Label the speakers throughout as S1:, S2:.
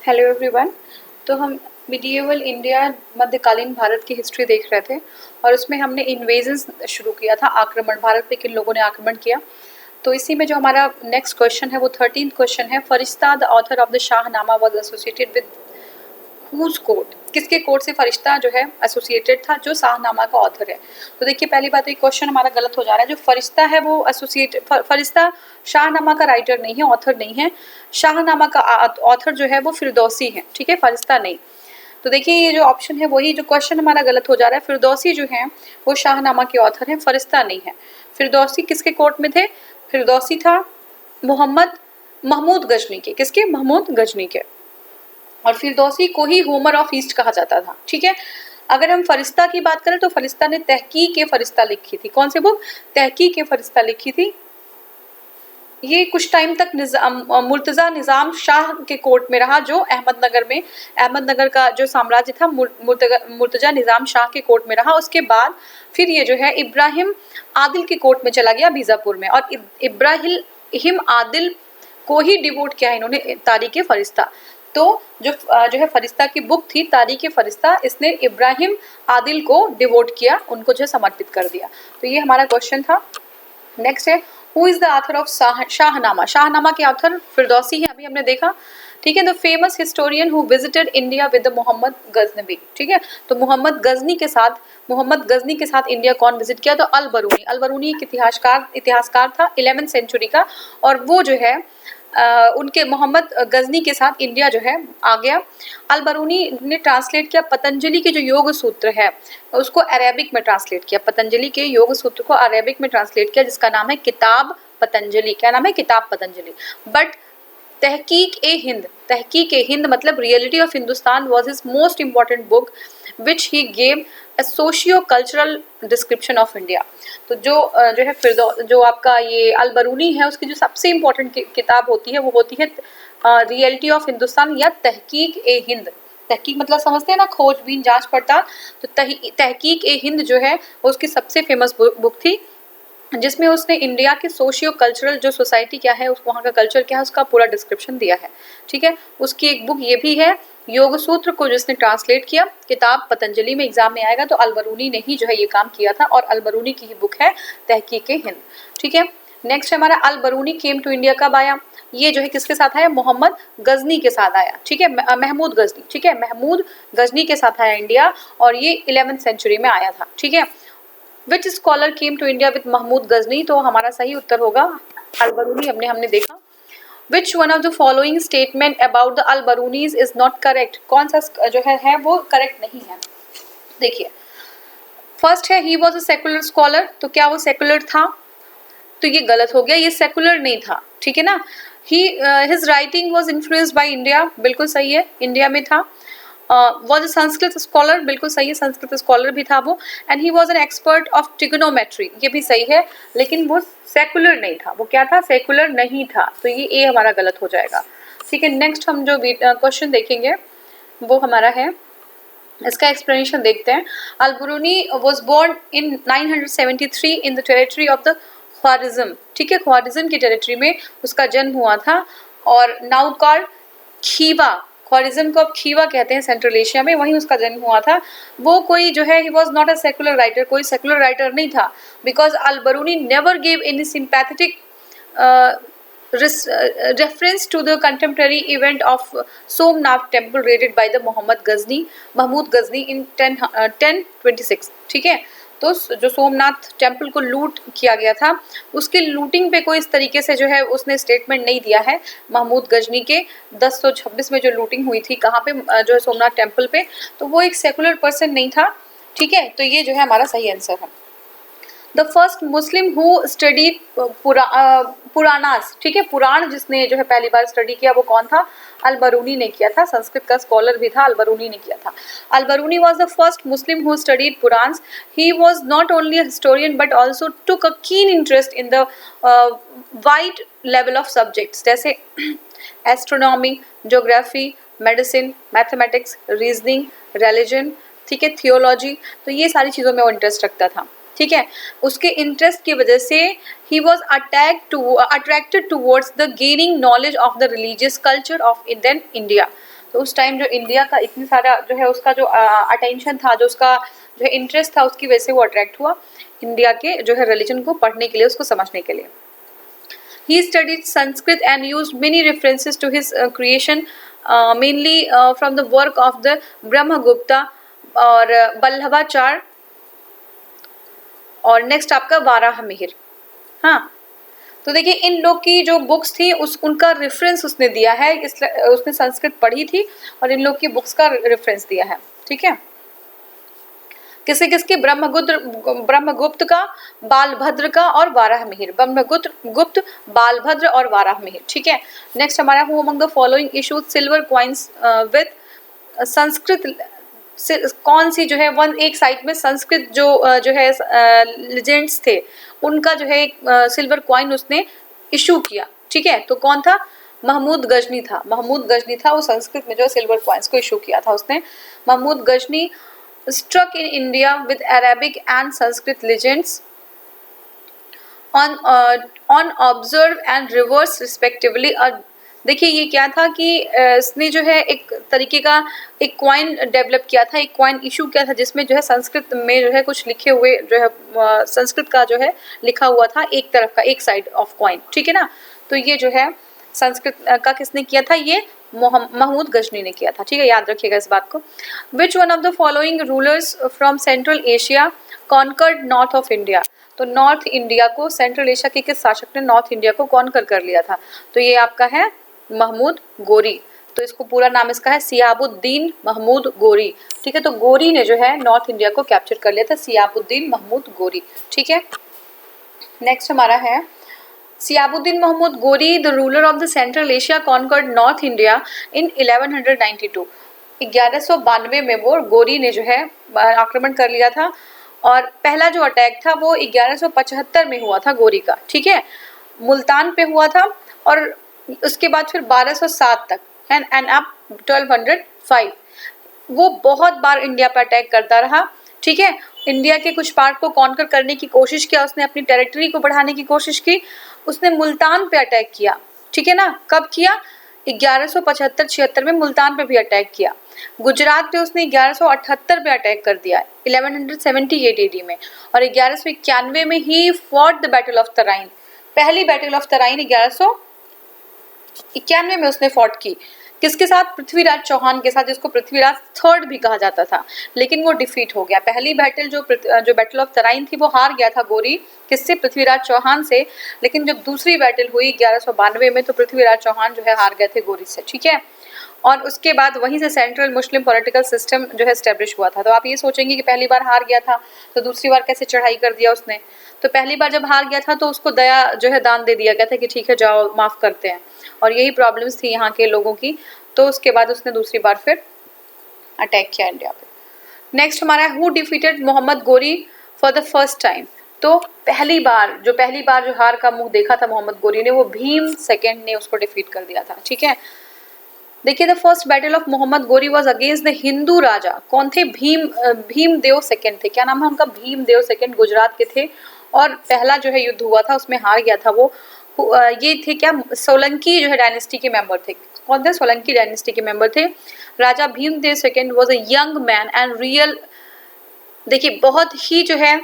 S1: Hello everyone. तो हम medieval India मध्यकालीन भारत की हिस्ट्री देख रहे थे और उसमें हमने इन्वेजन्स शुरू किया था, आक्रमण, भारत पे किन लोगों ने आक्रमण किया। तो इसी में जो हमारा नेक्स्ट क्वेश्चन है वो 13th क्वेश्चन है, Farishta the author of the Shahnama was associated with whose court, किसके कोर्ट से फरिश्ता जो है एसोसिएटेड था, जो शाहनामा का ऑथर है। तो देखिए पहली बात, ये क्वेश्चन हमारा गलत हो जा रहा है। जो फरिश्ता है वो फरिश्ता शाहनामा का राइटर नहीं है, ऑथर नहीं है। शाहनामा का ऑथर जो है वो फिरदौसी है, ठीक है, फरिश्ता नहीं। तो देखिए ये जो ऑप्शन है वही, जो क्वेश्चन हमारा गलत हो जा रहा है, फिरदौसी जो है वो शाहनामा के ऑथर है, फरिश्ता नहीं है। फिरदौसी किसके कोर्ट में थे? फिरदौसी था महमूद गजनी के। किसके? महमूद गजनी के। और फिरदौसी को ही होमर ऑफ ईस्ट कहा जाता था, ठीक है। अगर हम फरिश्ता की बात करें तो फरिश्ता ने तहकीक ए फरिश्ता लिखी थी। कौन सी बुक? तहकीक ए फरिश्ता लिखी थी। ये कुछ टाइम तक मुर्तजा निजाम शाह के कोर्ट में रहा, जो अहमदनगर का जो साम्राज्य था मुर्तजा निजाम शाह के कोर्ट में रहा। उसके बाद फिर ये जो है इब्राहिम आदिल के कोर्ट में चला गया बीजापुर में, और इब्राहिम आदिल को ही डिवोट किया इन्होंने तारीख फरिश्ता। तो जो है फरिश्ता की बुक थी तारीख फरिश्ता, इसने इब्राहिम आदिल को डिवोट किया, उनको जो समर्पित कर दिया। तो ये हमारा क्वेश्चन था। नेक्स्ट है, who is the author of Shahnama? Shahnama के ऑथर फिरदौसी है, अभी हमने देखा, ठीक है। The famous historian who visited India with Mohammad Ghaznavi, ठीक है। तो मोहम्मद गजनी के साथ इंडिया कौन विजिट किया? तो अल बरूनी एक इतिहासकार था 11th सेंचुरी का, और वो जो है उनके मोहम्मद गजनी के साथ इंडिया जो है आ गया। अल बरूनी ने ट्रांसलेट किया पतंजलि के जो योग सूत्र है उसको अरेबिक में ट्रांसलेट किया। पतंजलि के योग सूत्र को अरेबिक में ट्रांसलेट किया, जिसका नाम है किताब पतंजलि। क्या नाम है? किताब पतंजलि। बट तहकीक ए हिंद मतलब reality of Hindustan was his most important book which he gave a socio cultural description of India. तो जो है जो आपका ये अल बरूनी है, उसकी जो सबसे इम्पोर्टेंट किताब होती है वो होती है रियलिटी ऑफ हिंदुस्तान या तहकीक ए हिंद। तहकीक मतलब समझते हैं ना, खोजबीन, जांच पड़ताल। तो तहकीक ए हिंद जो है वो उसकी सबसे फेमस बुक थी, जिसमें उसने इंडिया के सोशियो कल्चरल जो सोसाइटी क्या है, वहाँ का कल्चर क्या है, उसका पूरा डिस्क्रिप्शन दिया है, ठीक है। उसकी एक बुक ये भी है, योग सूत्र को जिसने ट्रांसलेट किया किताब पतंजलि में एग्जाम में आएगा तो अलबरूनी ने ही जो है ये काम किया था, और अलबरूनी की ही बुक है तहकीक हिंद, ठीक है। नेक्स्ट है हमारा, अल बरूनी केम टू इंडिया कब आया? ये जो है किसके साथ आया? मोहम्मद गजनी के साथ आया, ठीक है, महमूद गजनी, ठीक है, महमूद गजनी के साथ आया इंडिया, और ये 11th सेंचुरी में आया था, ठीक है। Which scholar came to India with Mahmud Ghazni? तो हमारा सही उत्तर होगा अल बरूनी। हमने देखा। Which one of the following statement about the Al Biruni's is not correct? कौन सा जो है वो करेक्ट नहीं है? देखिए, फर्स्ट है he was a secular scholar. तो क्या वो सेकुलर था? तो ये गलत हो गया, ये सेकुलर नहीं था, ठीक है ना। His writing was influenced by India, बिल्कुल सही है, इंडिया में था। वॉज अ संस्कृत स्कॉलर, बिल्कुल सही है, संस्कृत स्कॉलर भी था वो। And he was an expert of trigonometry, ये भी सही है, लेकिन वो सेकुलर नहीं था। वो क्या था? सेकुलर नहीं था। तो ये ए हमारा गलत हो जाएगा, ठीक है। नेक्स्ट हम जो क्वेश्चन देखेंगे वो हमारा है, इसका एक्सप्लेनेशन देखते हैं। Al Biruni was born in 973 in the territory of the Khwarizm, ठीक है, ख्वारिज्म की टेरिटरी में उसका जन्म हुआ था, और नाउ कॉल्ड खीवा। ख्वारिज्म को अब खीवा कहते हैं सेंट्रल एशिया में, वहीं उसका जन्म हुआ था। वो कोई जो है, he was not a secular writer, कोई सेकुलर राइटर नहीं था, because Al Beruni never gave any sympathetic reference to the contemporary event of Somnath temple raided by the Mahmud Ghazni in 1026, ठीक है। तो जो सोमनाथ टेम्पल को लूट किया गया था, उसके लूटिंग पे कोई इस तरीके से जो है उसने स्टेटमेंट नहीं दिया है। महमूद गजनी के 1026 में जो लूटिंग हुई थी, कहाँ पे? जो है सोमनाथ टेम्पल पे। तो वो एक सेकुलर पर्सन नहीं था, ठीक है। तो ये जो है हमारा सही आंसर है। The first Muslim who studied Puranas, ठीक है, पुराण जिसने जो है पहली बार स्टडी किया वो कौन था? अल बरूनी ने किया था, संस्कृत का स्कॉलर भी था, अल बरूनी ने किया था। Al Biruni was the first Muslim who studied Puranas. He was not only a historian but also took a keen interest in the wide level of subjects, जैसे astronomy, geography, medicine, mathematics, reasoning, religion, ठीक है, theology. तो ये सारी चीज़ों में वो interest रखता था, ठीक है। उसके इंटरेस्ट की वजह से he was attracted towards the gaining knowledge of the religious culture of India. तो उस टाइम जो इंडिया का इतनी सारा जो है उसका जो अटेंशन था, जो उसका जो है इंटरेस्ट था, उसकी वजह से वो अट्रैक्ट हुआ इंडिया के जो है रिलीजन को पढ़ने के लिए, उसको समझने के लिए। He studied Sanskrit and used many references to his creation, mainly from the work of the Brahmagupta और बल्लभाचार्य और नेक्स्ट आपका वाराहमिहिर। हाँ, तो देखिए इन लोग की जो बुक्स थी उनका रेफरेंस उसने दिया है, इसलिए उसने संस्कृत पढ़ी थी और इन लोग की बुक्स का रेफरेंस दिया है। ठीक है, किसके किसके? ब्रह्मगुप्त का, बालभद्र का और वाराहमिहिर। ब्रह्मगुप्त, बालभद्र और वाराहमिहिर। ठीक है, नेक्स्ट हमारा who among the following issued silver coins with Sanskrit, कौन सी जो है एक साइड में संस्कृत जो है लेजेंड्स थे उनका जो है एक सिल्वर कॉइन उसने इशू किया। ठीक है, तो कौन था? महमूद गजनी था। महमूद गजनी था, वो संस्कृत में जो सिल्वर कॉइन्स को इशू किया था उसने। Mahmood Ghazni struck in India with Arabic and Sanskrit legends on observe and reverse respectively। देखिए ये क्या था कि इसने जो है एक तरीके का एक कॉइन डेवलप किया था, एक कॉइन इशू किया था जिसमें जो है संस्कृत में जो है कुछ लिखे हुए जो है संस्कृत का जो है लिखा हुआ था एक तरफ का, एक साइड ऑफ कॉइन। ठीक है ना, तो ये जो है संस्कृत का किसने किया था? ये महमूद गजनी ने किया था। ठीक है, याद रखिएगा इस बात को। Which one of the following rulers from Central Asia conquered north of India? तो नॉर्थ इंडिया को, सेंट्रल एशिया के किस शासक ने नॉर्थ इंडिया को कॉन्कर कर लिया था? तो ये आपका है महमूद गोरी। तो इसको पूरा नाम इसका है सियाबुद्दीन महमूद गोरी। ठीक है, तो गोरी ने जो है नॉर्थ इंडिया को कैप्चर कर लिया था, सियाबुद्दीन महमूद गोरी। ठीक है, नेक्स्ट हमारा है Shihabuddin Mahmud Ghori, the ruler of the Central Asia conquered north India in 1192। 1192 में वो गोरी ने जो है आक्रमण कर लिया था और पहला जो अटैक था वो 1175 में हुआ था गोरी का। ठीक है, मुल्तान पे हुआ था और उसके बाद फिर 1207 तक एंड अप 1205 वो बहुत बार इंडिया पर अटैक करता रहा। ठीक है, इंडिया के कुछ पार्ट को कॉन्कर करने की कोशिश किया उसने, अपनी टेरिटरी को बढ़ाने की कोशिश की। उसने मुल्तान पे अटैक किया। ठीक है ना, कब किया? 1175-76 में मुल्तान पे भी अटैक किया। गुजरात पे उसने 1178 में अटैक कर दिया 1178 AD में, और 1191 में he fought the battle of Tarain. पहली बैटल ऑफ तराइन 1191 में उसने फॉट की। किसके साथ? पृथ्वीराज चौहान के साथ, जिसको पृथ्वीराज थर्ड भी कहा जाता था, लेकिन वो डिफीट हो गया। पहली बैटल जो बैटल ऑफ तराइन थी वो हार गया था गोरी, किससे? पृथ्वीराज चौहान से। लेकिन जब दूसरी बैटल हुई 1192 में तो पृथ्वीराज चौहान जो है हार गए थे गोरी से। ठीक है, और उसके बाद वहीं से सेंट्रल मुस्लिम पॉलिटिकल सिस्टम जो है एस्टेब्लिश हुआ था। तो आप ये सोचेंगे कि पहली बार हार गया था तो दूसरी बार कैसे चढ़ाई कर दिया उसने? तो पहली बार जब हार गया था तो उसको दया जो है दान दे दिया गया था कि ठीक है जाओ माफ करते हैं, और यही प्रॉब्लम्स थी यहाँ के लोगों की। तो उसके बाद उसने दूसरी बार फिर अटैक किया इंडिया पे। नेक्स्ट हमारा है who defeated Mohammad Ghori for the first time? तो पहली बार जो हार का मुंह देखा था मोहम्मद गोरी ने, वो भीम सेकेंड ने उसको डिफीट कर दिया था। ठीक है, देखिए the first battle of Mohammad Ghori was against the Hindu raja. कौन थे? भीमदेव सेकेंड थे। क्या नाम है उनका? भीमदेव सेकेंड, गुजरात के थे। और पहला जो है युद्ध हुआ था उसमें हार गया था वो। ये थे क्या? सोलंकी जो है डायनेस्टी के मेंबर थे। कौन थे? सोलंकी डायनेस्टी के मेंबर थे। Raja Bhimdev second was a young man and real, देखिए बहुत ही जो है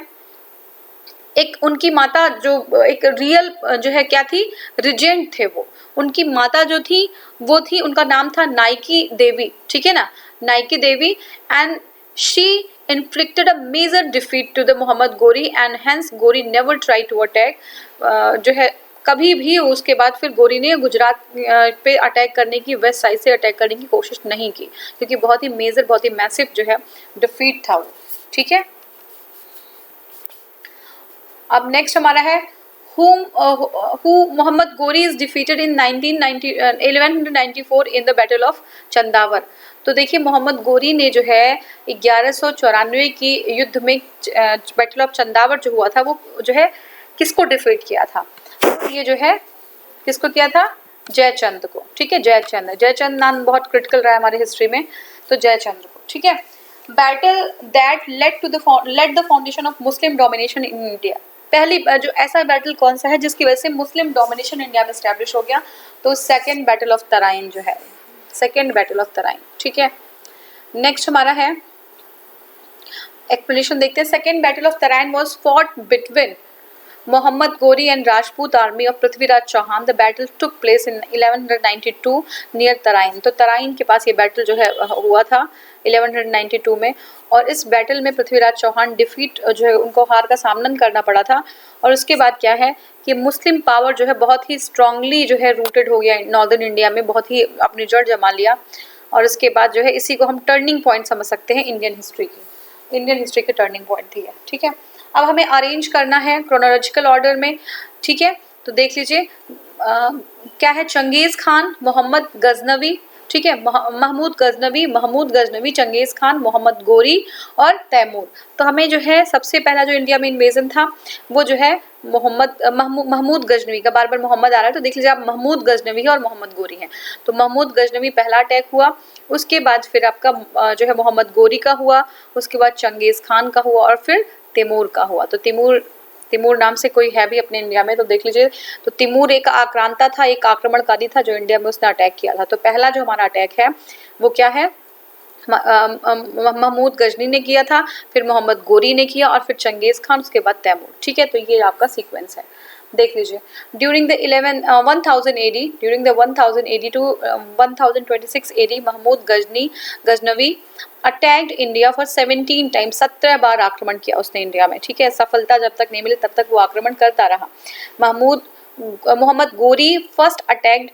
S1: एक उनकी माता जो एक रियल जो है क्या थी? रिजेंट थे वो। उनकी माता जो थी वो थी, उनका नाम था नाइकी देवी। ठीक है ना, Nike Devi. And she inflicted a major defeat to the Muhammad Gori and hence Gori never tried to attack। जो है कभी भी उसके बाद फिर गोरी ने गुजरात पे अटैक करने की, वेस्ट साइड से अटैक करने की कोशिश नहीं की, क्योंकि बहुत ही मेजर, बहुत ही मैसिव जो है डिफीट था वो। ठीक है, अब नेक्स्ट हमारा है who Muhammad Gori is defeated in 1194 in the battle of Chandawar. तो देखिए मोहम्मद गोरी ने जो है 1194 की युद्ध में बैटल ऑफ चंदावर जो हुआ था वो जो है किसको डिफीट किया था? तो ये जो है किसको किया था? जयचंद को। ठीक है, जयचंद नाम बहुत क्रिटिकल रहा है हमारी हिस्ट्री में, तो जयचंद को। ठीक है, battle that led the foundation of Muslim domination in India. पहली जो ऐसा बैटल कौन सा है जिसकी वजह से मुस्लिम डोमिनेशन इंडिया में एस्टैब्लिश हो गया? तो सेकेंड बैटल ऑफ तराइन जो है, सेकेंड बैटल ऑफ तराइन। ठीक है, नेक्स्ट हमारा है एक्सप्लेनेशन देखते हैं। Second battle of Tarain was fought between Muhammad Ghori and Rajput army of Prithviraj Chauhan. The battle took place in 1192 near Tarain. तो तराइन के पास ये बैटल जो है हुआ था 1192 में, और इस बैटल में पृथ्वीराज चौहान डिफीट जो है उनको हार का सामना करना पड़ा था। और उसके बाद क्या है कि मुस्लिम पावर जो है बहुत ही स्ट्रांगली जो है रूटेड हो गया नॉर्दर्न इंडिया में, बहुत ही अपनी जड़ जमा लिया। और उसके बाद जो है इसी को हम टर्निंग पॉइंट समझ सकते हैं इंडियन हिस्ट्री की, इंडियन हिस्ट्री के टर्निंग पॉइंट थी है। ठीक है, अब हमें अरेंज करना है क्रोनोलॉजिकल ऑर्डर में। ठीक है, तो देख लीजिए क्या है, चंगेज खान, मोहम्मद गजनवी, ठीक है, महमूद गजनवी, चंगेज खान, मोहम्मद गोरी और तैमूर। तो हमें जो है सबसे पहला जो इंडिया में इन्वेजन था वो जो है महमूद गजनवी का, बार बार मोहम्मद आ रहा है तो देख लीजिए आप, महमूद गजनवी है और मोहम्मद गोरी हैं। तो महमूद गजनवी पहला अटैक हुआ, उसके बाद फिर आपका जो है मोहम्मद गोरी का हुआ, उसके बाद चंगेज खान का हुआ और फिर तैमूर का हुआ। तो तिमूर नाम से कोई है भी अपने इंडिया में, तो देख लीजिए। तो तिमूर एक आक्रांता था, एक आक्रमणकारी था जो इंडिया में उसने अटैक किया था। तो पहला जो हमारा अटैक है वो क्या है, महमूद गजनी ने किया था, फिर मोहम्मद गोरी ने किया और फिर चंगेज खान, उसके बाद तैमूर। ठीक है, तो ये आपका सीक्वेंस है, देख लीजिए। During the 1000 AD to 1026 AD Mahmud Ghaznavi attacked India for 17 times, 17 बार आक्रमण किया उसने इंडिया में। ठीक है, सफलता जब तक नहीं मिली तब तक वो आक्रमण करता रहा। मोहम्मद गोरी फर्स्ट अटैक्ड,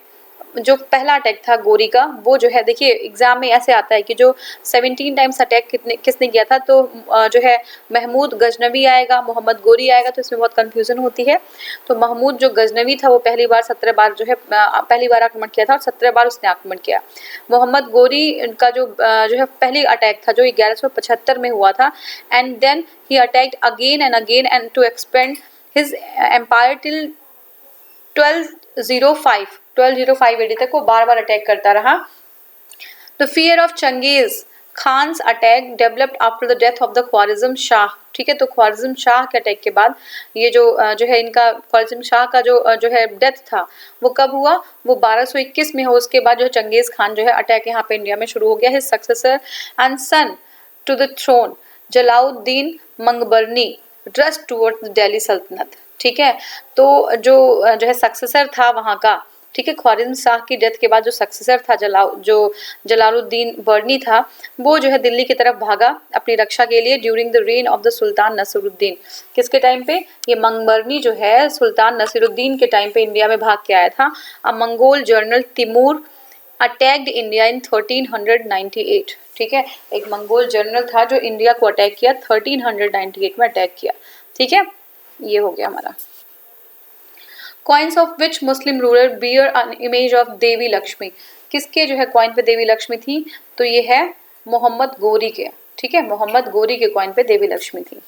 S1: जो पहला अटैक था गोरी का वो जो है, देखिए एग्जाम में ऐसे आता है कि जो 17 टाइम्स अटैक किसने किया था, तो जो है महमूद गजनवी आएगा, मोहम्मद गोरी आएगा, तो इसमें बहुत कंफ्यूजन होती है। तो महमूद जो गजनवी था वो पहली बार 17 बार जो है पहली बार आक्रमण किया था और 17 बार उसने आक्रमण किया। मोहम्मद गोरी का जो है पहली अटैक था जो 1175 में हुआ था, and then he attacked again and to expand his empire till 1205 AD तक वो बार बार अटैक करता रहा। The fear of Genghis Khan's attack developed after the death of the Khwarazm Shah. ठीक है, तो ख्वारिज़्म शाह के अटैक के बाद ये जो है इनका ख्वारिज़्म शाह का जो है डेथ था वो कब हुआ, वो 1221 में हो। उसके बाद जो चंगेज खान जो है अटैक यहाँ पे इंडिया में शुरू हो गया। His successor and son to the throne Jalaluddin Mangburni dress towards Delhi सल्तनत। ठीक है, तो जो है सक्सेसर था वहाँ का, ठीक है, ख्वारिज़्म शाह की डेथ के बाद जो सक्सेसर था जो जलालुद्दीन बर्नी था, वो जो है दिल्ली की तरफ भागा अपनी रक्षा के लिए during the reign of the sultan Nasiruddin. किसके टाइम पे, ये मंगबरनी जो है सुल्तान नसीरुद्दीन के टाइम पे इंडिया में भाग के आया था। A Mongol general Timur attacked India in 1398। ठीक है, एक मंगोल जनरल था जो इंडिया को अटैक किया, 1398 में अटैक किया। ठीक है, ये हो गया हमारा। Coins of which Muslim ruler bear an image of Devi Lakshmi, किसके जो है कॉइन पे देवी लक्ष्मी थी, तो ये है मोहम्मद गोरी के। ठीक है, मोहम्मद गोरी के कॉइन पे देवी लक्ष्मी थी।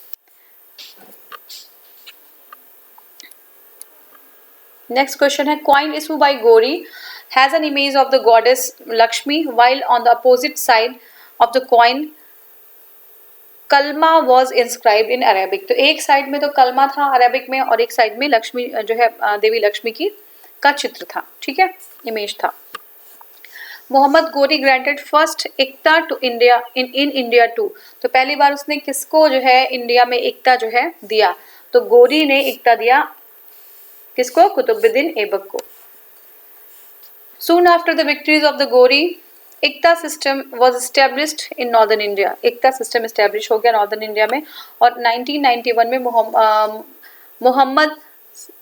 S1: नेक्स्ट क्वेश्चन है, कॉइन इशू बाय गोरी has an image of the goddess Lakshmi while on the opposite side of the coin कलमा वॉज इंस्क्राइब्ड इन अरेबिक। तो एक साइड में तो कलमा था अरेबिक में और एक साइड में लक्ष्मी जो है देवी लक्ष्मी की का चित्र था। ठीक है, इमेज था। Mohammad Ghori granted first ekta to India in India to. तो पहली बार उसने किसको जो है इंडिया में एकता जो है दिया, तो गोरी ने एकता दिया किसको, कुतुबुद्दीन ऐबक को। Soon after the victories of the Gori, Ekta system was established in northern India. Ekta system establish हो गया नॉर्दर्न इंडिया में। और 1991 में मोहम्मद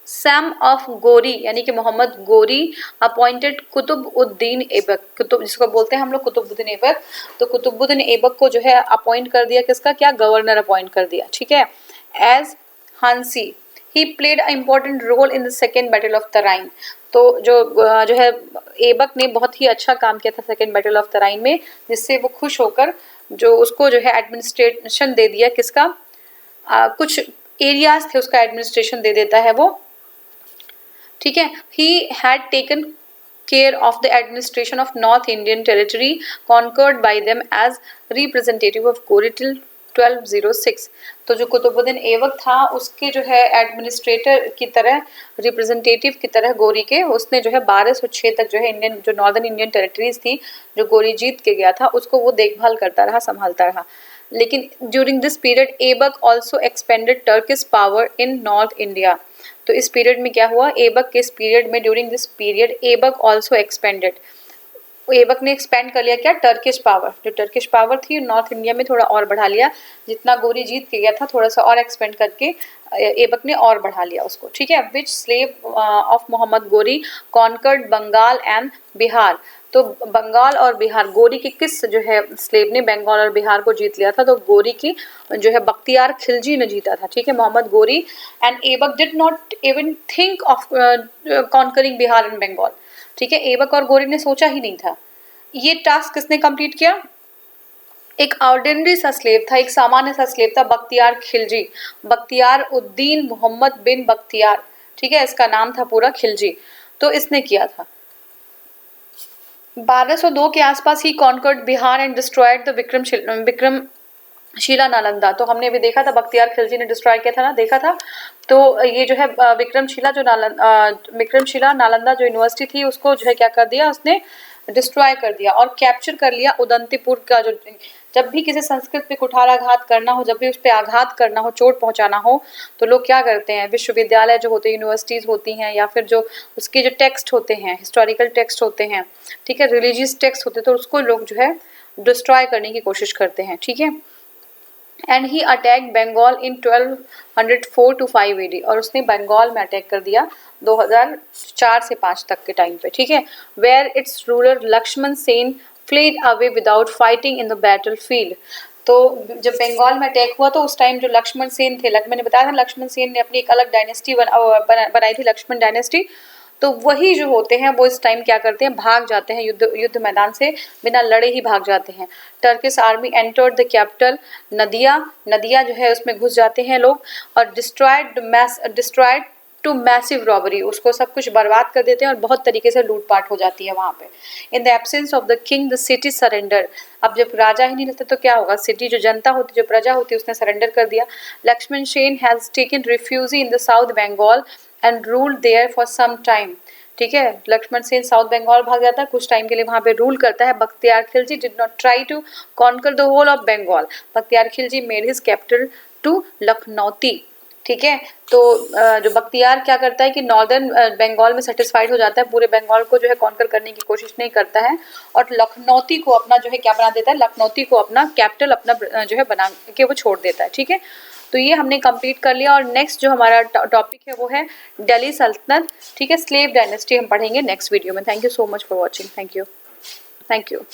S1: सैम ऑफ गोरी यानी कि मोहम्मद गोरी अपॉइंटेड कुतुबुद्दीन ऐबक, जिसको बोलते हैं हम लोग कुतुबुद्दीन ऐबक। तो कुतुबुद्दीन ऐबक को जो है अपॉइंट कर दिया, किसका, क्या, गवर्नर अपॉइंट कर दिया। ठीक है, as Hansi he played a important role in the second battle of Tarain. तो जो है ऐबक ने बहुत ही अच्छा काम किया था सेकेंड बैटल ऑफ तराइन में, जिससे वो खुश होकर जो उसको जो है एडमिनिस्ट्रेशन दे दिया, किसका, कुछ एरियाज थे उसका एडमिनिस्ट्रेशन दे देता है वो। ठीक है, he had taken care of the administration of north Indian territory conquered by them as representative of Ghori till 1206। तो जो कुतुबुद्दीन ऐबक था उसके जो है एडमिनिस्ट्रेटर की तरह, रिप्रेजेंटेटिव की तरह गोरी के, उसने जो है 1206 तक जो है इंडियन, जो नॉर्दर्न इंडियन टेरिटरीज थी जो गोरी जीत के गया था, उसको वो देखभाल करता रहा, संभालता रहा। लेकिन during this period Aibak also expanded Turkish power in north India. तो इस पीरियड में क्या हुआ, ऐबक के इस पीरियड में, during this period Aibak also expanded, Aibak ने एक्सपेंड कर लिया क्या, टर्किश पावर, जो टर्किश पावर थी नॉर्थ इंडिया में थोड़ा और बढ़ा लिया, जितना गोरी जीत के गया था थोड़ा सा और एक्सपेंड करके ऐबक ने और बढ़ा लिया उसको, ठीक है। विच स्लेव ऑफ मोहम्मद गोरी कॉन्कर्ड बंगाल एंड बिहार। तो बंगाल और बिहार, गोरी के किस जो है स्लेव ने बंगाल और बिहार को जीत लिया था, तो गोरी की जो है बख्तियार खिलजी ने जीता था, ठीक है, Mohammad Ghori. And Aibak did not even think of conquering Bihar and Bengal, ठीक है, ऐबक और गोरी ने सोचा ही नहीं था। ये टास्क किसने कंप्लीट किया, एक ऑर्डिनरी सा स्लेव था, एक सामान्य सा स्लेव था, बख्तियार खिलजी, बख्तियार उद्दीन मोहम्मद बिन बख्तियार, ठीक है, इसका नाम था पूरा खिलजी। तो इसने किया था 1202 के आसपास ही conquered Bihar and destroyed the Vikramshila Nalanda. तो हमने भी देखा था बख्तियार खिलजी ने डिस्ट्रॉय किया था ना, देखा था। तो ये जो है विक्रमशिला नालंदा जो यूनिवर्सिटी थी उसको जो है क्या कर दिया उसने, डिस्ट्रॉय कर दिया और कैप्चर कर लिया उदंतीपुर का। जो जब भी किसी संस्कृत पे कुठाराघात करना हो, जब भी उस पर आघात करना हो, चोट पहुंचाना हो, तो लोग क्या करते हैं, विश्वविद्यालय जो होते हैं, यूनिवर्सिटीज होती हैं, या फिर जो उसके जो टेक्स्ट होते हैं, हिस्टोरिकल टेक्स्ट होते हैं, ठीक है, रिलीजियस टेक्स्ट होते हैं, तो उसको लोग जो है डिस्ट्रॉय करने की कोशिश करते हैं, ठीक है। And he attack Bengal in 1204 to 5 AD, और उसने बंगाल में अटैक कर दिया 2004 से 5 तक के टाइम पे, ठीक है। Where its ruler Lakshman Sen fled away without fighting in the battle field. तो जब बंगाल में अटैक हुआ तो उस टाइम जो लक्ष्मण सेन थे, मैंने बताया था लक्ष्मण सेन ने अपनी एक अलग डायनेस्टी बनाई थी, लक्ष्मण डायनेस्टी। तो वही जो होते हैं वो इस टाइम क्या करते हैं, भाग जाते हैं, युद्ध मैदान से बिना लड़े ही भाग जाते हैं। Turkish army entered the capital Nadia जो है उसमें घुस जाते हैं लोग, और डिस्ट्रॉयड टू मैसिव रॉबरी, उसको सब कुछ बर्बाद कर देते हैं और बहुत तरीके से लूटपाट हो जाती है वहाँ पे। In the absence of the king the city surrender. अब जब राजा ही नहीं रहता तो क्या होगा, सिटी जो जनता होती, जो प्रजा होती है, उसने सरेंडर कर दिया। Lakshman Sen has taken refugee in the south Bengal and ruled there for some time, ठीक है। लक्ष्मण सेन साउथ बंगाल भाग जाता है, कुछ टाइम के लिए वहां पे रूल करता है। Bakhtiyar Khilji did not try to conquer the whole of Bengal. Bakhtiyar Khilji made his capital to Lakhnauti, ठीक है। तो जो बख्तियार क्या करता है कि नॉर्दर्न बंगाल में सेटिस्फाइड हो जाता है, पूरे बंगाल को जो है कॉन्कर करने की कोशिश नहीं करता है, और लखनौती को अपना जो है क्या बना देता है, लखनौती को अपना कैपिटल अपना जो है बना के वो छोड़ देता है, ठीक है। तो ये हमने कंप्लीट कर लिया, और नेक्स्ट जो हमारा टॉपिक है वो है दिल्ली सल्तनत, ठीक है, स्लेव डायनेस्टी हम पढ़ेंगे नेक्स्ट वीडियो में। Thank you so much for watching, thank you.